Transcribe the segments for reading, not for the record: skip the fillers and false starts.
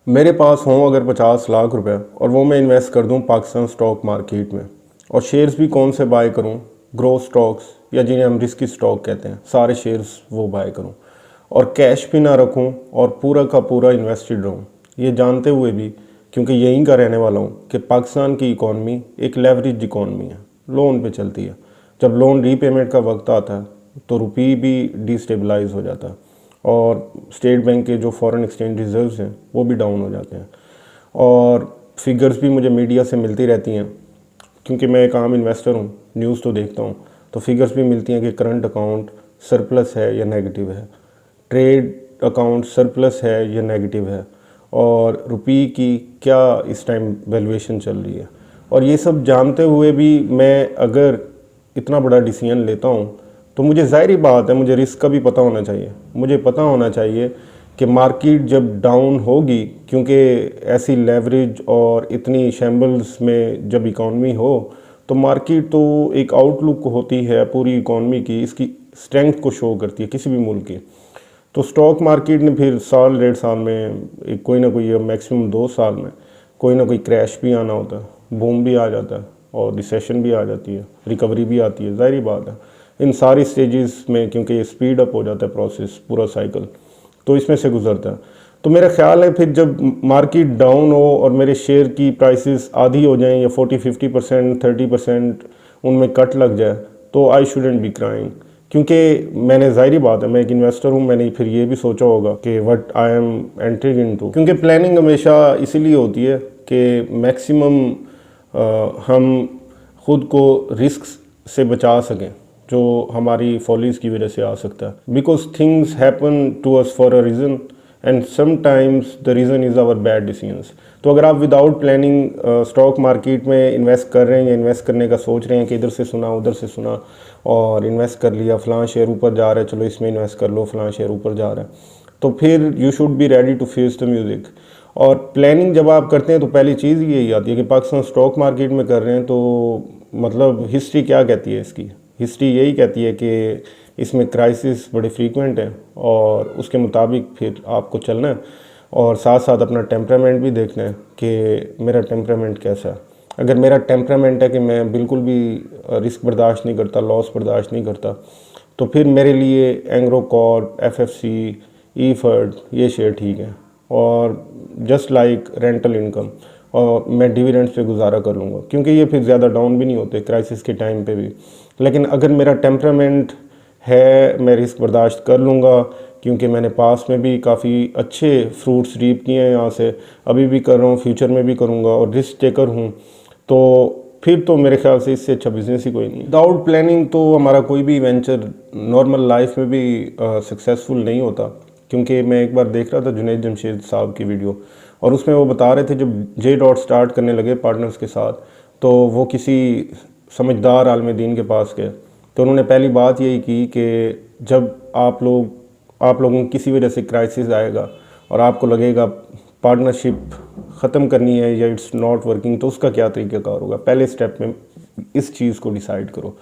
मेरे पास हों अगर 50 लाख रुपए और वो मैं इन्वेस्ट कर दूं पाकिस्तान स्टॉक मार्केट में, और शेयर्स भी कौन से बाय करूं, ग्रोथ स्टॉक्स या जिन्हें हम रिस्की स्टॉक कहते हैं, सारे शेयर्स वो बाय करूं और कैश भी ना रखूं और पूरा का पूरा इन्वेस्टेड रहूं, ये जानते हुए भी, क्योंकि यहीं का रहने वाला हूं, कि पाकिस्तान की इकॉनमी एक लेवरेज इकॉनमी है, लोन पे चलती है। जब लोन रीपेमेंट का वक्त आता है तो रुपये भी डिस्टेबलाइज हो जाता है और स्टेट बैंक के जो फॉरेन एक्सचेंज रिजर्व्स हैं वो भी डाउन हो जाते हैं। और फिगर्स भी मुझे मीडिया से मिलती रहती हैं, क्योंकि मैं एक आम इन्वेस्टर हूँ, न्यूज़ तो देखता हूँ, तो फिगर्स भी मिलती हैं कि करंट अकाउंट सरप्लस है या नेगेटिव है, ट्रेड अकाउंट सरप्लस है या नेगेटिव है, और रुपये की क्या इस टाइम वैल्यूएशन चल रही है। और ये सब जानते हुए भी मैं अगर इतना बड़ा डिसीजन लेता हूँ तो मुझे ज़ाहिर बात है, मुझे रिस्क का भी पता होना चाहिए। मुझे पता होना चाहिए कि मार्केट जब डाउन होगी, क्योंकि ऐसी लेवरेज और इतनी शैम्बल्स में जब इकॉनमी हो तो मार्केट तो एक आउटलुक होती है पूरी इकॉनमी की, इसकी स्ट्रेंथ को शो करती है किसी भी मुल्क की। तो स्टॉक मार्केट ने फिर साल 1.5 साल में एक कोई ना कोई, मैक्सिमम 2 साल में कोई ना कोई क्रैश भी आना होता है, बूम भी आ जाता है और रिसेशन भी आ जाती है, रिकवरी भी आती है। ज़ाहिर बात है इन सारी स्टेजेस में, क्योंकि ये स्पीड अप हो जाता है प्रोसेस, पूरा साइकिल तो इसमें से गुजरता है। तो मेरा ख्याल है फिर जब मार्केट डाउन हो और मेरे शेयर की प्राइसेस आधी हो जाएं या 40-50% 30% उनमें कट लग जाए, तो आई शुडेंट बी क्राइंग। क्योंकि मैंने, ज़ाहिर बात है मैं एक इन्वेस्टर हूँ, मैंने फिर ये भी सोचा होगा कि what I am entering into. क्योंकि प्लानिंग हमेशा इसीलिए होती है कि मैक्सिमम हम खुद को रिस्क से बचा सकें जो हमारी फॉलीज की वजह से आ सकता है। Because things happen to us for a reason and sometimes the reason is our bad decisions. तो अगर आप विदाउट प्लानिंग स्टॉक मार्केट में इन्वेस्ट कर रहे हैं या इन्वेस्ट करने का सोच रहे हैं कि इधर से सुना उधर से सुना और इन्वेस्ट कर लिया, फ़लाँ शेयर ऊपर जा रहा है चलो इसमें इन्वेस्ट कर लो, फ़लाँ शेयर ऊपर जा रहा है, तो फिर you should be ready to face the music. और प्लानिंग जब आप करते हैं तो पहली चीज़ यही आती है कि पाकिस्तान स्टॉक मार्केट में कर रहे हैं, तो मतलब हिस्ट्री क्या कहती है इसकी? हिस्ट्री यही कहती है कि इसमें क्राइसिस बड़े फ्रीक्वेंट हैं और उसके मुताबिक फिर आपको चलना है और साथ साथ अपना टेम्परामेंट भी देखना है कि मेरा टेम्परामेंट कैसा है। अगर मेरा टेम्परामेंट है कि मैं बिल्कुल भी रिस्क बर्दाश्त नहीं करता, लॉस बर्दाश्त नहीं करता, तो फिर मेरे लिए एंग्रो कॉर्प, एफएफसी, ईफर्ड ये शेयर ठीक है। और जस्ट लाइक रेंटल इनकम, और मैं डिविडेंड्स पे गुजारा कर लूँगा, क्योंकि ये फिर ज़्यादा डाउन भी नहीं होते क्राइसिस के टाइम पे भी। लेकिन अगर मेरा टेम्परामेंट है, मैं रिस्क बर्दाश्त कर लूँगा, क्योंकि मैंने पास में भी काफ़ी अच्छे फ्रूट्स रीप किए हैं यहाँ से, अभी भी कर रहा हूँ, फ्यूचर में भी करूँगा और रिस्क टेकर हूँ, तो फिर तो मेरे ख्याल से इससे अच्छा बिजनेस ही कोई नहीं। विदाउट प्लानिंग तो हमारा कोई भी वेंचर नॉर्मल लाइफ में भी सक्सेसफुल नहीं होता। क्योंकि मैं एक बार देख रहा था जुनैद जमशेद साहब की वीडियो, और उसमें वो बता रहे थे जब जे डॉट स्टार्ट करने लगे पार्टनर्स के साथ, तो वो किसी समझदार आलिम दीन के पास गए, तो उन्होंने पहली बात यही की कि जब आप लोगों को किसी वजह से क्राइसिस आएगा और आपको लगेगा पार्टनरशिप ख़त्म करनी है या इट्स नॉट वर्किंग, तो उसका क्या तरीक़ाकार होगा, पहले स्टेप में इस चीज़ को डिसाइड करो।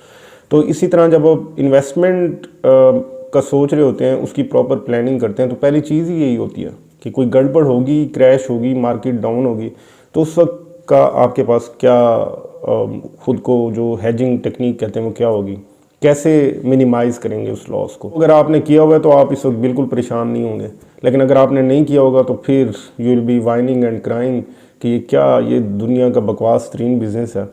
तो इसी तरह जब आप इन्वेस्टमेंट का सोच रहे होते हैं, उसकी प्रॉपर प्लानिंग करते हैं, तो पहली चीज़ ही यही होती है कि कोई गड़बड़ होगी, क्रैश होगी, मार्केट डाउन होगी, तो उस वक्त का आपके पास क्या खुद को जो हेजिंग टेक्निक कहते हैं वो क्या होगी, कैसे मिनिमाइज़ करेंगे उस लॉस को। अगर आपने किया हुआ है तो आप इस वक्त बिल्कुल परेशान नहीं होंगे, लेकिन अगर आपने नहीं किया होगा तो फिर you will be whining and crying कि ये क्या, ये दुनिया का बकवास तरीन बिज़नेस है।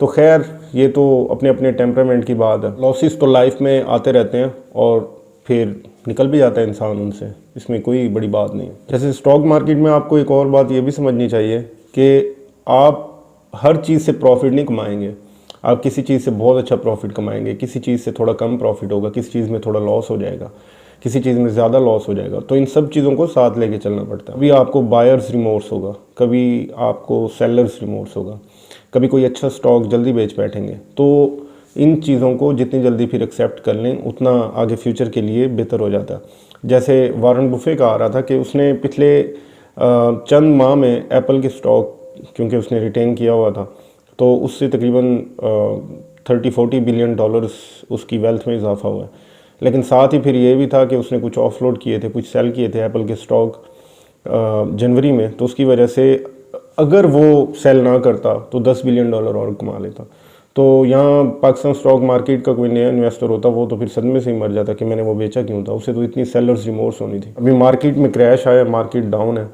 तो खैर ये तो अपने अपने टेम्परामेंट की बात है। लॉसेस तो लाइफ में आते रहते हैं और फिर निकल भी जाता है इंसान उनसे, इसमें कोई बड़ी बात नहीं है। जैसे स्टॉक मार्केट में आपको एक और बात ये भी समझनी चाहिए कि आप हर चीज़ से प्रॉफिट नहीं कमाएंगे। आप किसी चीज़ से बहुत अच्छा प्रॉफिट कमाएंगे, किसी चीज़ से थोड़ा कम प्रॉफिट होगा, किसी चीज़ में थोड़ा लॉस हो जाएगा, किसी चीज़ में ज़्यादा लॉस हो जाएगा। तो इन सब चीज़ों को साथ लेके चलना पड़ता है। कभी आपको बायर्स रिमोर्स होगा, कभी आपको सेलर्स रिमोर्स होगा, कभी कोई अच्छा स्टॉक जल्दी बेच बैठेंगे। तो इन चीज़ों को जितनी जल्दी फिर एक्सेप्ट कर लें उतना आगे फ्यूचर के लिए बेहतर हो जाता है। जैसे वारन बुफे का आ रहा था कि उसने पिछले चंद माह में एप्पल के स्टॉक, क्योंकि उसने रिटेन किया हुआ था, तो उससे तकरीबन 30-40 बिलियन डॉलर्स उसकी वेल्थ में इजाफा हुआ है। लेकिन साथ ही फिर ये भी था कि उसने कुछ ऑफलोड किए थे, कुछ सेल किए थे एप्पल के स्टॉक, जनवरी में, तो उसकी वजह से अगर वो सेल ना करता तो $10 बिलियन और कमा लेता। तो यहाँ पाकिस्तान स्टॉक मार्केट का कोई नया इन्वेस्टर होता वो तो फिर सदमे से ही मर जाता कि मैंने वो बेचा क्यों था, उसे तो इतनी सेलर्स रिमोर्स होनी थी। अभी मार्केट में क्रैश आया, मार्केट डाउन है,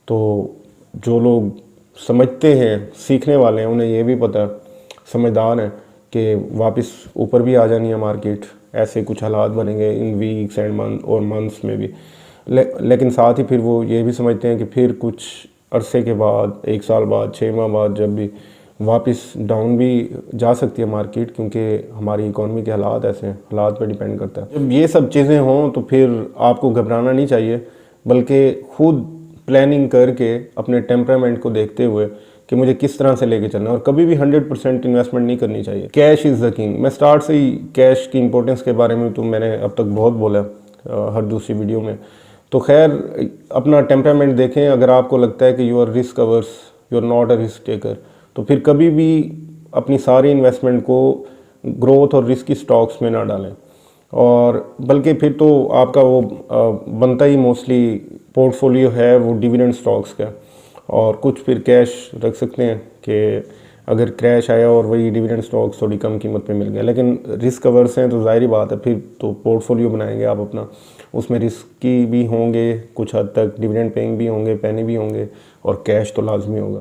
तो जो लोग समझते हैं, सीखने वाले हैं, उन्हें ये भी पता है, समझदार हैं कि वापस ऊपर भी आ जानी है मार्केट, ऐसे कुछ हालात बनेंगे इन वीक्स एंड मंथ और मंथ्स में भी। लेकिन साथ ही फिर वो ये भी समझते हैं कि फिर कुछ अरसे के बाद, 1 साल बाद, 6 माह बाद, जब भी वापस डाउन भी जा सकती है मार्केट, क्योंकि हमारी इकॉनमी के हालात ऐसे हैं, हालात पर डिपेंड करता है। जब ये सब चीज़ें हों तो फिर आपको घबराना नहीं चाहिए, बल्कि खुद प्लानिंग करके अपने टेम्परामेंट को देखते हुए कि मुझे किस तरह से लेके चलना है, और कभी भी 100% इन्वेस्टमेंट नहीं करनी चाहिए। Cash is the king. मैं स्टार्ट से ही कैश की इंपॉर्टेंस के बारे में तो मैंने अब तक बहुत बोला हर दूसरी वीडियो में। तो खैर, अपना टेम्परामेंट देखें। अगर आपको लगता है कि you are risk averse, you are not a risk taker, तो फिर कभी भी अपनी सारी इन्वेस्टमेंट को ग्रोथ और रिस्की स्टॉक्स में ना डालें, और बल्कि फिर तो आपका वो बनता ही मोस्टली पोर्टफोलियो है वो डिविडेंड स्टॉक्स का, और कुछ फिर कैश रख सकते हैं कि अगर क्रैश आया और वही डिविडेंड स्टॉक्स थोड़ी कम कीमत पे मिल गया। लेकिन रिस्क अवर्स हैं तो जाहिर बात है फिर तो पोर्टफोलियो बनाएंगे आप अपना, उसमें रिस्की भी होंगे कुछ हद तक, डिविडेंड पेइंग भी होंगे, पैनी भी होंगे, और कैश तो लाजमी होगा।